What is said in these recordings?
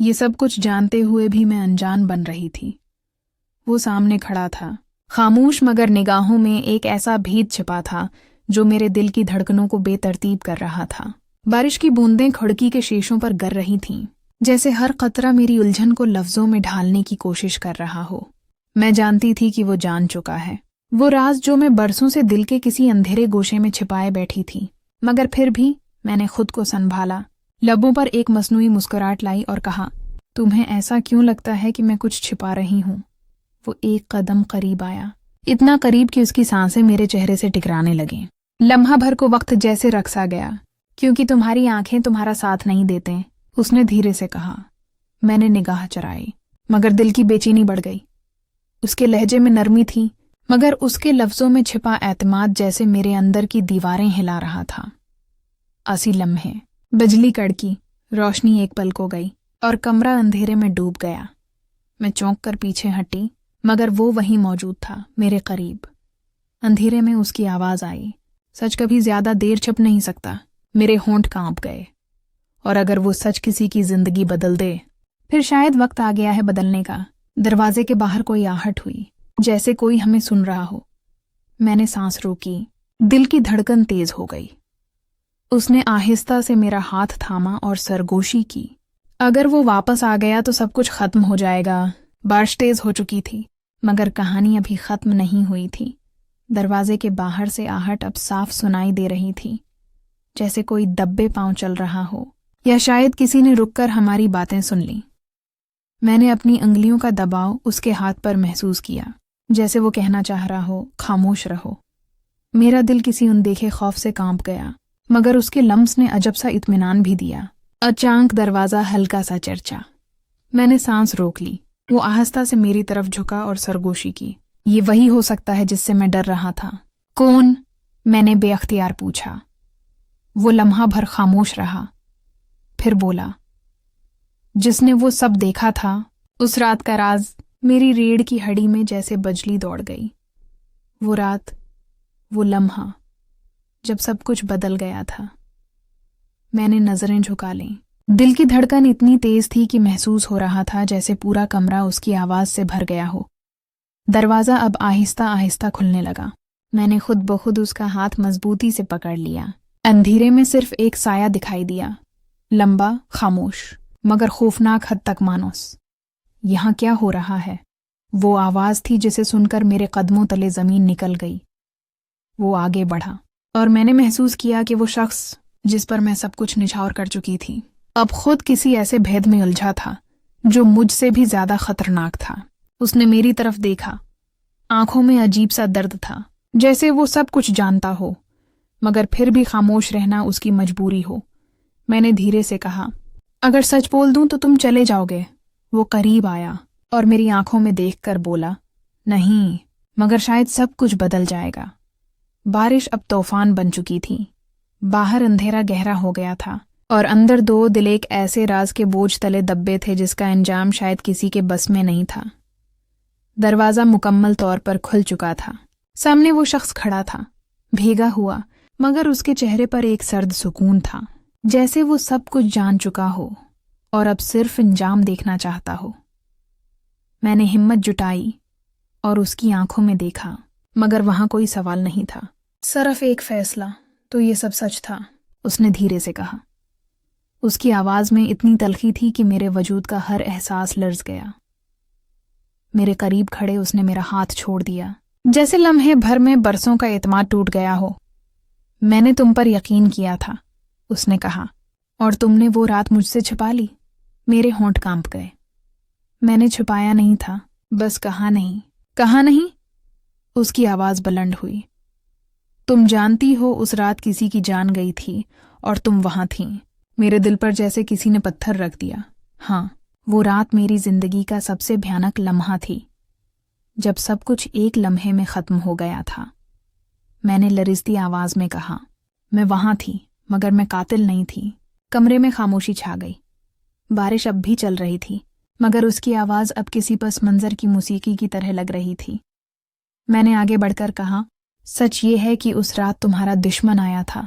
یہ سب کچھ جانتے ہوئے بھی میں انجان بن رہی تھی۔ وہ سامنے کھڑا تھا، خاموش مگر نگاہوں میں ایک ایسا بھید چھپا تھا جو میرے دل کی دھڑکنوں کو بے ترتیب کر رہا تھا۔ بارش کی بوندیں کھڑکی کے شیشوں پر گر رہی تھیں، جیسے ہر قطرہ میری الجھن کو لفظوں میں ڈھالنے کی کوشش کر رہا ہو۔ میں جانتی تھی کہ وہ جان چکا ہے، وہ راز جو میں برسوں سے دل کے کسی اندھیرے گوشے میں چھپائے بیٹھی تھی، مگر پھر بھی میں نے خود کو سنبھالا، لبوں پر ایک مصنوعی مسکراہٹ لائی اور کہا، تمہیں ایسا کیوں لگتا ہے کہ میں کچھ چھپا رہی ہوں؟ وہ ایک قدم قریب آیا، اتنا قریب کہ اس کی سانسیں میرے چہرے سے ٹکرانے لگیں۔ لمحہ بھر کو وقت جیسے رقصا گیا، کیونکہ تمہاری آنکھیں تمہارا ساتھ نہیں دیتے، اس نے دھیرے سے کہا۔ میں نے نگاہ چرائی، مگر دل کی بے چینی بڑھ گئی۔ اس کے لہجے میں نرمی تھی، مگر اس کے لفظوں میں چھپا اعتماد جیسے میرے اندر کی دیواریں ہلا رہا تھا۔ اسی لمحے بجلی کڑکی، روشنی ایک پل کو گئی اور کمرہ اندھیرے میں ڈوب گیا۔ میں چونک کر پیچھے ہٹی، مگر وہ وہیں موجود تھا، میرے قریب۔ اندھیرے میں اس کی آواز آئی، سچ کبھی زیادہ دیر چھپ نہیں سکتا۔ میرے ہونٹ کانپ گئے، اور اگر وہ سچ کسی کی زندگی بدل دے، پھر شاید وقت آ گیا ہے بدلنے کا۔ دروازے کے باہر کوئی آہٹ ہوئی، جیسے کوئی ہمیں سن رہا ہو۔ میں نے سانس روکی، دل کی دھڑکن تیز ہو گئی۔ اس نے آہستہ سے میرا ہاتھ تھاما اور سرگوشی کی۔ اگر وہ واپس آ گیا تو سب کچھ ختم ہو جائے گا۔ بارش تیز ہو چکی تھی، مگر کہانی ابھی ختم نہیں ہوئی تھی۔ دروازے کے باہر سے آہٹ اب صاف سنائی دے رہی تھی، جیسے کوئی دبے پاؤں چل رہا ہو، یا شاید کسی نے رک کر ہماری باتیں سن لیں۔ میں نے اپنی انگلیوں کا دباؤ اس کے ہاتھ پر محسوس کیا، جیسے وہ کہنا چاہ رہا ہو، خاموش رہو۔ میرا دل کسی اندیکھے خوف سے کانپ گیا، مگر اس کے لمس نے عجب سا اطمینان بھی دیا۔ اچانک دروازہ ہلکا سا چرچا۔ میں نے سانس روک لی۔ وہ آہستہ سے میری طرف جھکا اور سرگوشی کی۔ یہ وہی ہو سکتا ہے جس سے میں ڈر رہا تھا۔ کون؟ میں نے بے اختیار پوچھا۔ وہ لمحہ بھر خاموش رہا، پھر بولا، جس نے وہ سب دیکھا تھا۔ اس رات کا راز میری ریڑھ کی ہڈی میں جیسے بجلی دوڑ گئی۔ وہ رات، وہ لمحہ جب سب کچھ بدل گیا تھا۔ میں نے نظریں جھکا لیں۔ دل کی دھڑکن اتنی تیز تھی کہ محسوس ہو رہا تھا جیسے پورا کمرہ اس کی آواز سے بھر گیا ہو۔ دروازہ اب آہستہ آہستہ کھلنے لگا۔ میں نے خود بخود اس کا ہاتھ مضبوطی سے پکڑ لیا۔ اندھیرے میں صرف ایک سایہ دکھائی دیا، لمبا، خاموش، مگر خوفناک حد تک مانوس۔ یہاں کیا ہو رہا ہے؟ وہ آواز تھی جسے سن کر میرے قدموں تلے زمین نکل گئی۔ وہ آگے بڑھا، اور میں نے محسوس کیا کہ وہ شخص جس پر میں سب کچھ نچھاور کر چکی تھی، اب خود کسی ایسے بھید میں الجھا تھا جو مجھ سے بھی زیادہ خطرناک تھا۔ اس نے میری طرف دیکھا، آنکھوں میں عجیب سا درد تھا، جیسے وہ سب کچھ جانتا ہو، مگر پھر بھی خاموش رہنا اس کی مجبوری ہو۔ میں نے دھیرے سے کہا، اگر سچ بول دوں تو تم چلے جاؤ گے۔ وہ قریب آیا اور میری آنکھوں میں دیکھ کر بولا، نہیں، مگر شاید سب کچھ بدل جائے گا۔ بارش اب طوفان بن چکی تھی، باہر اندھیرا گہرا ہو گیا تھا، اور اندر دو دل ایک ایسے راز کے بوجھ تلے دبے تھے جس کا انجام شاید کسی کے بس میں نہیں تھا۔ دروازہ مکمل طور پر کھل چکا تھا۔ سامنے وہ شخص کھڑا تھا، بھیگا ہوا، مگر اس کے چہرے پر ایک سرد سکون تھا، جیسے وہ سب کچھ جان چکا ہو اور اب صرف انجام دیکھنا چاہتا ہو۔ میں نے ہمت جٹائی اور اس کی آنکھوں میں دیکھا، مگر وہاں کوئی سوال نہیں تھا، صرف ایک فیصلہ۔ تو یہ سب سچ تھا، اس نے دھیرے سے کہا۔ اس کی آواز میں اتنی تلخی تھی کہ میرے وجود کا ہر احساس لرز گیا۔ میرے قریب کھڑے اس نے میرا ہاتھ چھوڑ دیا، جیسے لمحے بھر میں برسوں کا اعتماد ٹوٹ گیا ہو۔ میں نے تم پر یقین کیا تھا، اس نے کہا، اور تم نے وہ رات مجھ سے چھپا لی۔ میرے ہونٹ کانپ گئے۔ میں نے چھپایا نہیں تھا، بس کہا نہیں۔ کہا نہیں؟ اس کی آواز بلند ہوئی۔ تم جانتی ہو اس رات کسی کی جان گئی تھی اور تم وہاں تھیں۔ میرے دل پر جیسے کسی نے پتھر رکھ دیا۔ ہاں، وہ رات میری زندگی کا سب سے بھیانک لمحہ تھی، جب سب کچھ ایک لمحے میں ختم ہو گیا تھا۔ میں نے لرزتی آواز میں کہا، میں وہاں تھی، مگر میں قاتل نہیں تھی۔ کمرے میں خاموشی چھا گئی۔ بارش اب بھی چل رہی تھی، مگر اس کی آواز اب کسی پس منظر کی موسیقی کی طرح لگ رہی تھی۔ میں نے آگے بڑھ کر کہا، سچ یہ ہے کہ اس رات تمہارا دشمن آیا تھا۔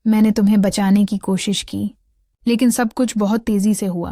میں نے تمہیں بچانے کی کوشش کی، لیکن سب کچھ بہت تیزی سے ہوا۔